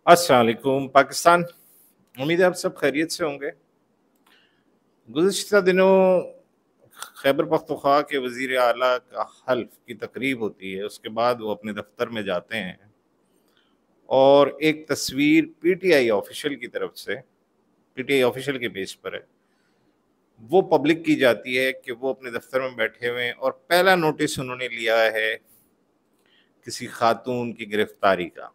अस्सलाम वालेकुम पाकिस्तान। उम्मीद है आप सब खैरियत से होंगे। गुज़िश्ता दिनों खैबर पख्तूनख्वा के वज़ीर आला का हल्फ की तकरीब होती है, उसके बाद वो अपने दफ्तर में जाते हैं और एक तस्वीर पीटीआई ऑफिशियल की तरफ से, पीटीआई ऑफिशियल के पेज पर है, वो पब्लिक की जाती है कि वो अपने दफ्तर में बैठे हुए हैं और पहला नोटिस उन्होंने लिया है किसी खातून की गिरफ्तारी का।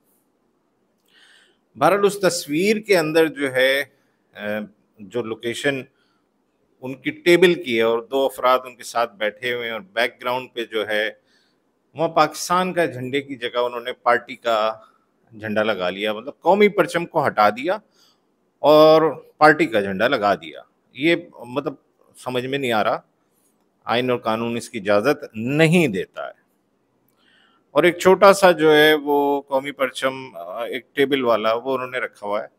बहरहाल उस तस्वीर के अंदर जो है जो लोकेशन उनकी टेबल की है और दो अफराद उनके साथ बैठे हुए हैं और बैकग्राउंड पे जो है वहाँ पाकिस्तान का झंडे की जगह उन्होंने पार्टी का झंडा लगा लिया, मतलब कौमी परचम को हटा दिया और पार्टी का झंडा लगा दिया। ये मतलब समझ में नहीं आ रहा, आइन और कानून इसकी इजाज़त नहीं देता है। और एक छोटा सा जो है वो कौमी परचम एक टेबल वाला वो उन्होंने रखा हुआ है।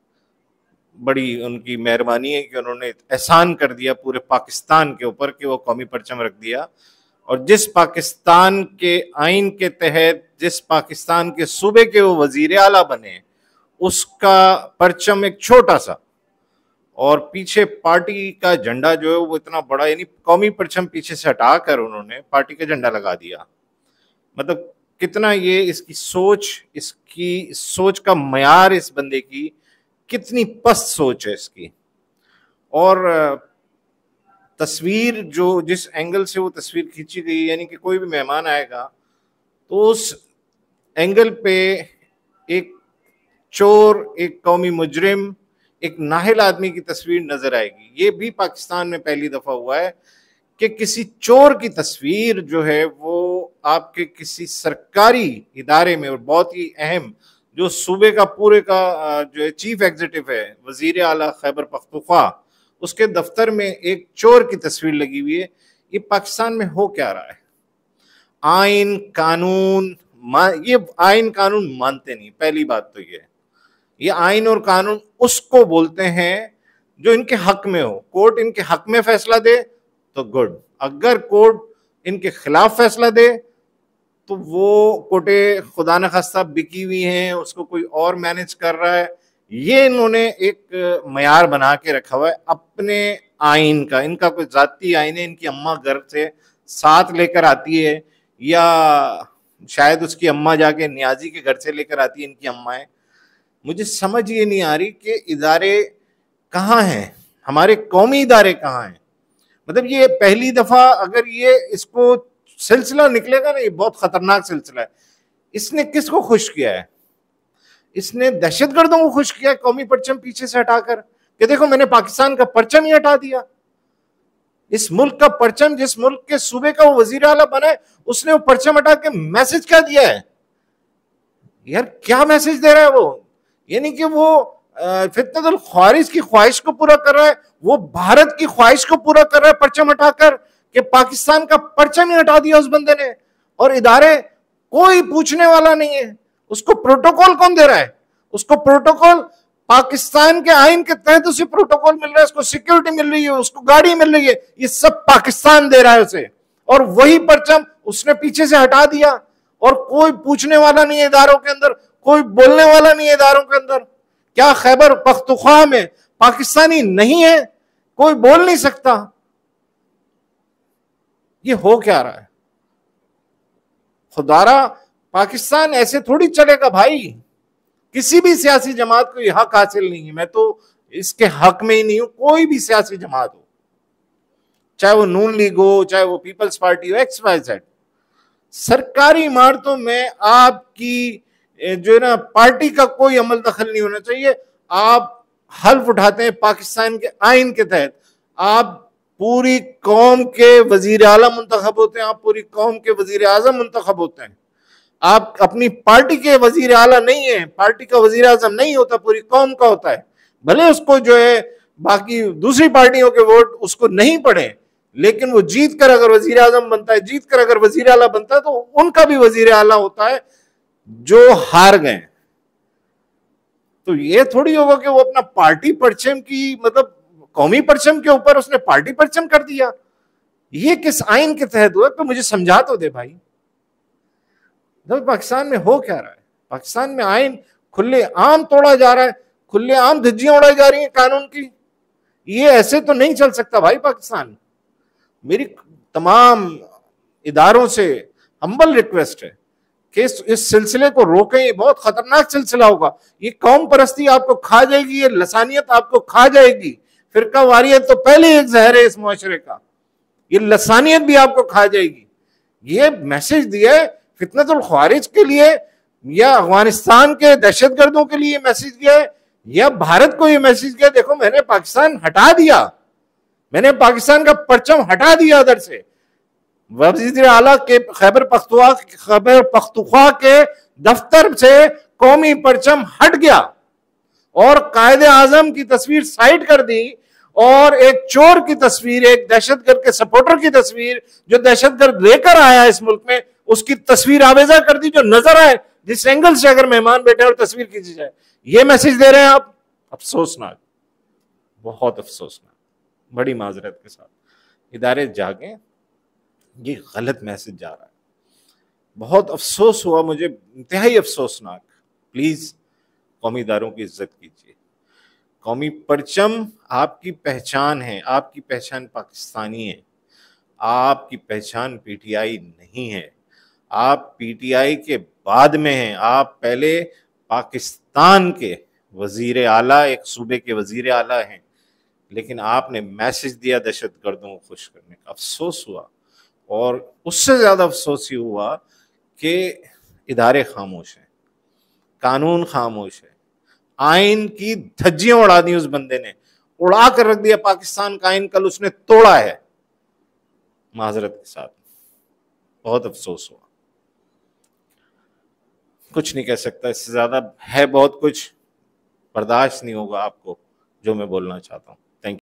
बड़ी उनकी मेहरबानी है कि उन्होंने एहसान कर दिया पूरे पाकिस्तान के ऊपर कि वो कौमी परचम रख दिया, और जिस पाकिस्तान के आइन के तहत जिस पाकिस्तान के सूबे के वो वजीर आला बने उसका परचम एक छोटा सा और पीछे पार्टी का झंडा जो है वो इतना बड़ा, यानी कौमी परचम पीछे से हटाकर उन्होंने पार्टी का झंडा लगा दिया। मतलब कितना ये इसकी सोच का मयार, इस बंदे की कितनी पस्त सोच है इसकी। और तस्वीर जो जिस एंगल से वो तस्वीर खींची गई, यानी कि कोई भी मेहमान आएगा तो उस एंगल पे एक चोर, एक कौमी मुजरिम, एक नाहिल आदमी की तस्वीर नजर आएगी। ये भी पाकिस्तान में पहली दफा हुआ है कि किसी चोर की तस्वीर जो है वो आपके किसी सरकारी इदारे में, और बहुत ही अहम जो सूबे का पूरे का जो है चीफ एग्जीक्यूटिव है वजीर आला खैबर पख्तूनख्वा, उसके दफ्तर में एक चोर की तस्वीर लगी हुई है। ये पाकिस्तान में हो क्या रहा है? आइन कानून ये आइन कानून मानते नहीं, पहली बात तो ये आइन और कानून उसको बोलते हैं जो इनके हक में हो। कोर्ट इनके हक में फैसला दे तो गुड, अगर कोर्ट इनके खिलाफ फैसला दे तो वो कोर्टें खुदा न खास्ता बिकी हुई हैं, उसको कोई और मैनेज कर रहा है। ये इन्होंने एक मयार बना के रखा हुआ है अपने आइन का। इनका कोई जाती आइन है, इनकी अम्मा घर से साथ लेकर आती है या शायद उसकी अम्मा जाके नियाजी के घर से लेकर आती है, इनकी अम्मा है। मुझे समझ ये नहीं आ रही कि इदारे कहाँ हैं, हमारे कौमी इदारे कहाँ हैं। मतलब ये पहली दफा अगर ये इसको सिलसिला निकलेगा ना, ये बहुत खतरनाक सिलसिला है। इसने किसको खुश किया है? इसने दहशतगर्दों को खुश किया है कौमी परचम पीछे से हटाकर कि देखो मैंने पाकिस्तान का परचम ही हटा दिया। इस मुल्क का परचम, जिस मुल्क के सूबे का वो वजीर आला बना है, उसने वो परचम हटा के मैसेज क्या दिया है यार? क्या मैसेज दे रहा है वो? यानी कि वो फितनतुल ख्वारिज की ख्वाहिश को पूरा कर रहा है, वो भारत की ख्वाहिश को पूरा कर रहा है परचम हटाकर, कि पाकिस्तान का परचम ही हटा दिया उस बंदे ने। और इदारे कोई पूछने वाला नहीं है। उसको प्रोटोकॉल कौन दे रहा है? उसको प्रोटोकॉल पाकिस्तान के आइन के तहत उसे प्रोटोकॉल मिल रहा है, उसको सिक्योरिटी मिल रही है, उसको गाड़ी मिल रही है, ये सब पाकिस्तान दे रहा है उसे। और वही परचम उसने पीछे से हटा दिया और कोई पूछने वाला नहीं है इदारों के अंदर, कोई बोलने वाला नहीं है इदारों के अंदर। क्या खैबर पख्तूनख्वा में पाकिस्तानी नहीं है? कोई बोल नहीं सकता। ये हो क्या रहा है? खुदारा पाकिस्तान ऐसे थोड़ी चलेगा भाई। किसी भी सियासी जमात को यह हक हासिल नहीं है, मैं तो इसके हक में ही नहीं हूं। कोई भी सियासी जमात हो, चाहे वो नून लीग हो, चाहे वो पीपल्स पार्टी हो, XYZ, सरकारी इमारतों में आपकी जो है ना पार्टी का कोई अमल दखल नहीं होना चाहिए। आप हल्फ उठाते हैं पाकिस्तान के आइन के तहत, आप पूरी कौम के वजीर आला मुंतखब होते हैं, आप पूरी कौम के वजीर आजम मुंतखब होते हैं। आप अपनी पार्टी के वजीर आला नहीं है, पार्टी का वजीर आजम नहीं होता, पूरी कौम का होता है। भले उसको जो है बाकी दूसरी पार्टियों के वोट उसको नहीं पड़े, लेकिन वो जीत कर अगर वजीर आजम बनता है, जीत कर अगर वजीर आला बनता है, तो उनका भी वजीर आला होता है जो हार गए। तो ये थोड़ी होगा कि वो अपना पार्टी परचम की, मतलब कौमी परचम के ऊपर उसने पार्टी परचम कर दिया। ये किस आइन के तहत हुआ? तो मुझे समझा तो दे भाई। तो पाकिस्तान में हो क्या रहा है? पाकिस्तान में आइन کھلے عام توڑا جا رہا ہے, کھلے عام دھجیاں اڑائی جا رہی ہیں قانون کی. یہ ایسے تو نہیں چل سکتا بھائی پاکستان. میری تمام اداروں سے ہمبل ریکویسٹ ہے کہ اس سلسلے کو روکیں, یہ بہت خطرناک سلسلہ ہوگا. یہ قوم پرستی آپ کو کھا جائے گی, یہ لسانیت آپ کو کھا جائے گی. فرقہ واریت تو پہلے ایک زہر ہے اس معاشرے کا, یہ لسانیت بھی آپ کو کھا جائے گی. یہ میسج دیا ہے فتنۃ الخوارج کے لیے, یا افغانستان کے دہشت گردوں کے لیے میسج دیا ہے, یا بھارت کو یہ میسج دیا دیکھو میں نے پاکستان ہٹا دیا, میں نے پاکستان کا پرچم ہٹا دیا ادھر سے. وزیر اعلیٰ کے خیبر پختونخوا کے دفتر سے قومی پرچم ہٹ گیا اور قائد اعظم کی تصویر سائڈ کر دی, اور ایک چور کی تصویر, ایک دہشت گرد کے سپورٹر کی تصویر جو دہشت گرد لے کر آیا اس ملک میں, اس کی تصویر آویزہ کر دی جو نظر آئے جس اینگل سے اگر مہمان بیٹھے اور تصویر کھینچی جائے. یہ میسج دے رہے ہیں آپ. افسوسناک, بہت افسوسناک. بڑی معذرت کے ساتھ ادارے جاگیں, یہ غلط میسج جا رہا ہے. بہت افسوس ہوا مجھے, انتہائی افسوسناک. پلیز قومی اداروں کی عزت کیجیے. قومی پرچم آپ کی پہچان ہے, آپ کی پہچان پاکستانی ہے, آپ کی پہچان پی ٹی آئی نہیں ہے. آپ پی ٹی آئی کے بعد میں ہیں, آپ پہلے پاکستان کے وزیر اعلیٰ, ایک صوبے کے وزیر اعلیٰ ہیں, لیکن آپ نے میسج دیا دہشت گردوں کو خوش کرنے کا. افسوس ہوا, اور اس سے زیادہ افسوس یہ ہوا کہ ادارے خاموش ہیں, قانون خاموش ہے. آئین کی دھجیاں اڑا دی اس بندے نے, اڑا کر رکھ دیا پاکستان کا آئین, کل اس نے توڑا ہے. معذرت کے ساتھ بہت افسوس ہوا. کچھ نہیں کہہ سکتا اس سے زیادہ, ہے بہت کچھ, برداشت نہیں ہوگا آپ کو جو میں بولنا چاہتا ہوں.